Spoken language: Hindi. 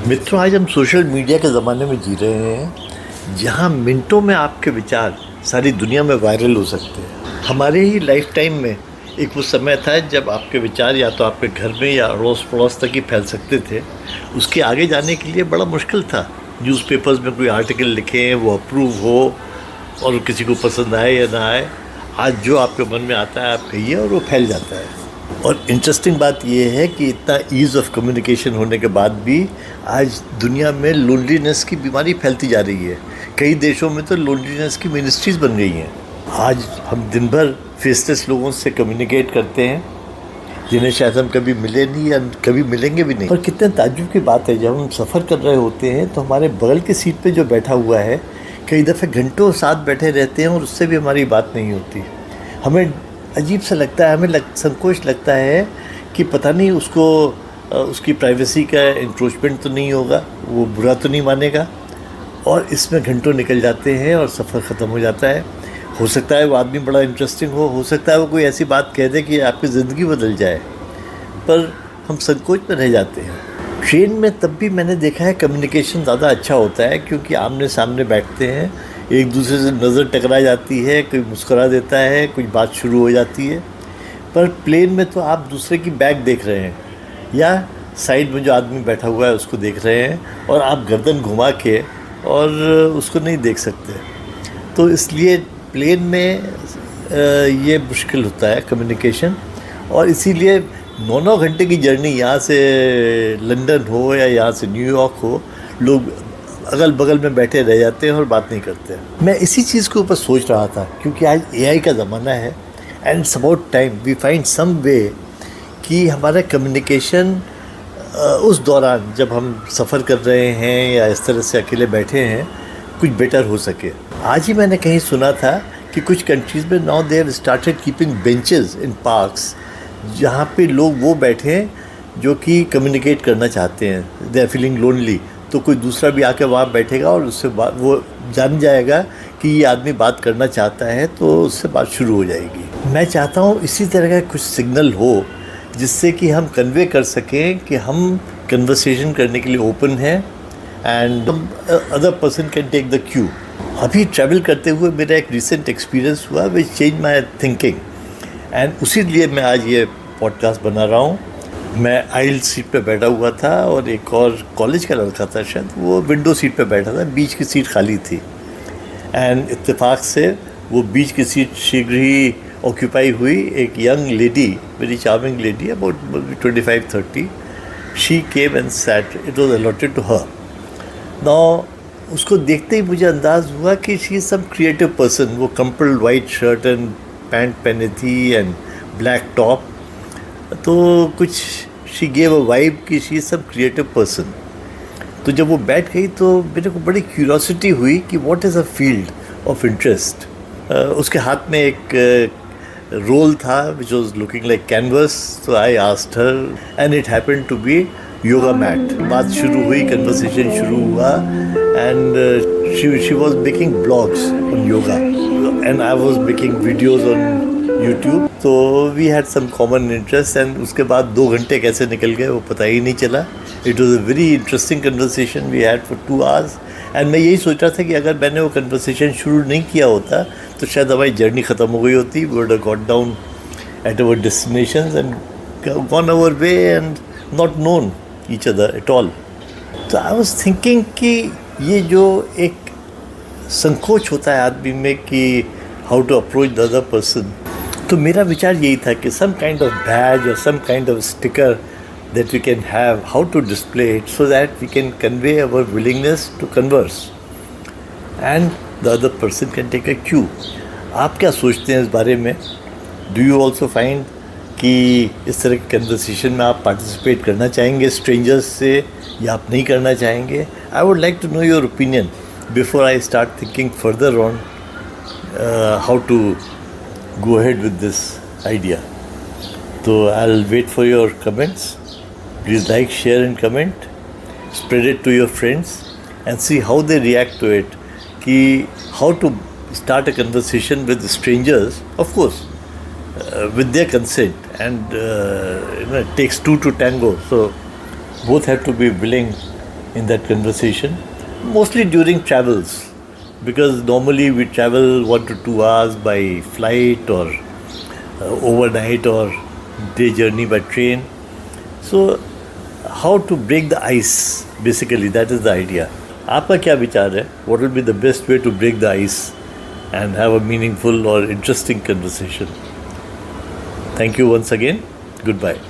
मित्रों, आज हम सोशल मीडिया के ज़माने में जी रहे हैं जहां मिनटों में आपके विचार सारी दुनिया में वायरल हो सकते हैं। हमारे ही लाइफ टाइम में एक वो समय था जब आपके विचार या तो आपके घर में या अड़ोस पड़ोस तक ही फैल सकते थे। उसके आगे जाने के लिए बड़ा मुश्किल था। न्यूज़पेपर्स में कोई आर्टिकल लिखें, वो अप्रूव हो और किसी को पसंद आए या ना आए। आज जो आपके मन में आता है आप कहिए और वो फैल जाता है। और इंटरेस्टिंग बात यह है कि इतना ईज़ ऑफ कम्युनिकेशन होने के बाद भी आज दुनिया में लोनलीनेस की बीमारी फैलती जा रही है। कई देशों में तो लोनलीनेस की मिनिस्ट्रीज़ बन गई हैं। आज हम दिन भर फेसलेस लोगों से कम्युनिकेट करते हैं जिन्हें शायद हम कभी मिले नहीं या कभी मिलेंगे भी नहीं। और कितने ताज्जुब की बात है, जब हम सफ़र कर रहे होते हैं तो हमारे बगल की सीट पे जो बैठा हुआ है कई दफ़े घंटों साथ बैठे रहते हैं और उससे भी हमारी बात नहीं होती। हमें अजीब सा लगता है, हमें संकोच लगता है कि पता नहीं उसको उसकी प्राइवेसी का इंक्रोचमेंट तो नहीं होगा, वो बुरा तो नहीं मानेगा। और इसमें घंटों निकल जाते हैं और सफ़र ख़त्म हो जाता है। हो सकता है वो आदमी बड़ा इंटरेस्टिंग हो सकता है वो कोई ऐसी बात कह दे कि आपकी ज़िंदगी बदल जाए, पर हम संकोच में रह जाते हैं। ट्रेन में तब भी मैंने देखा है कम्युनिकेशन ज़्यादा अच्छा होता है, क्योंकि आमने सामने बैठते हैं, एक दूसरे से नज़र टकरा जाती है, कोई मुस्कुरा देता है, कुछ बात शुरू हो जाती है। पर प्लेन में तो आप दूसरे की बैग देख रहे हैं या साइड में जो आदमी बैठा हुआ है उसको देख रहे हैं और आप गर्दन घुमा के और उसको नहीं देख सकते। तो इसलिए प्लेन में ये मुश्किल होता है कम्युनिकेशन। और इसीलिए 9-9 घंटे की जर्नी यहाँ से लंदन हो या यहाँ से न्यूयॉर्क हो, लोग अगल बगल में बैठे रह जाते हैं और बात नहीं करते हैं। मैं इसी चीज़ के ऊपर सोच रहा था, क्योंकि आज AI का ज़माना है and it's about time we find some way कि हमारा कम्युनिकेशन उस दौरान जब हम सफ़र कर रहे हैं या इस तरह से अकेले बैठे हैं कुछ बेटर हो सके। आज ही मैंने कहीं सुना था कि कुछ कंट्रीज़ में now they have started keeping benches in parks, जहाँ पे लोग वो बैठें जो कि कम्युनिकेट करना चाहते हैं। दे आर फीलिंग लोनली, तो कोई दूसरा भी आके वहाँ बैठेगा और उससे बात, वो जान जाएगा कि ये आदमी बात करना चाहता है, तो उससे बात शुरू हो जाएगी। मैं चाहता हूँ इसी तरह का कुछ सिग्नल हो जिससे कि हम कन्वे कर सकें कि हम कन्वर्सेशन करने के लिए ओपन हैं and other person can take the cue. अभी ट्रैवल करते हुए मेरा एक रिसेंट एक्सपीरियंस हुआ which change my thinking and उसी लिए मैं आज ये पॉडकास्ट बना रहा हूँ। मैं आइल सीट पे बैठा हुआ था और एक और कॉलेज का लड़का था शायद, वो विंडो सीट पे बैठा था, बीच की सीट खाली थी एंड इत्तेफाक से वो बीच की सीट शीघ्र ही ऑक्यूपाई हुई एक young lady, very charming lady, about 25-30। She came and sat, it was allotted to her. Now उसको देखते ही मुझे अंदाज़ हुआ कि she is some creative person. वो कम्पल्ड वाइट शर्ट एंड पैंट पहने थी एंड ब्लैक टॉप, तो कुछ शी गेव अ वाइब कि she is some creative person. तो जब वो बैठ गई तो मेरे को बड़ी क्यूरियोसिटी हुई कि what is a field of interest. उसके हाथ में एक रोल था which was looking like canvas, तो I asked her and it happened to be yoga mat. बात शुरू हुई, कन्वर्सेशन शुरू हुआ and she was making blogs on yoga and I was making videos on YouTube. तो we had some common interest and उसके बाद 2 घंटे कैसे निकल गए वो पता ही नहीं चला। It was a very interesting conversation we had for 2 hours and मैं यही सोच रहा था कि अगर मैंने वो कन्वर्सेशन शुरू नहीं किया होता तो शायद हमारी जर्नी ख़त्म हो गई होती। We would have got down at our destinations and gone our way and not known each other at all. तो आई वॉज थिंकिंग कि ये जो एक संकोच होता है आदमी में कि how to approach the other person, तो मेरा विचार यही था कि सम काइंड ऑफ बैज और some kind of sticker that we can have, how to display it so that we can convey our willingness to converse and the other person can take a cue. आप क्या सोचते हैं इस बारे में? Do you also find कि इस तरह के कन्वर्सेशन में आप पार्टिसिपेट करना चाहेंगे स्ट्रेंजर्स से या आप नहीं करना चाहेंगे? I would like to know your opinion before I start thinking further on how to go ahead with this idea. So I'll wait for your comments. Please like, share and comment. Spread it to your friends and see how they react to it. कि how to start a conversation with strangers, of course, with their consent, and it takes two to tango. So both have to be willing in that conversation, mostly during travels, because normally we travel 1 to 2 hours by flight or overnight or day journey by train. So how to break the ice, basically that is the idea. आपका क्या विचार है? What will be the best way to break the ice and have a meaningful or interesting conversation? Thank you once again. Goodbye.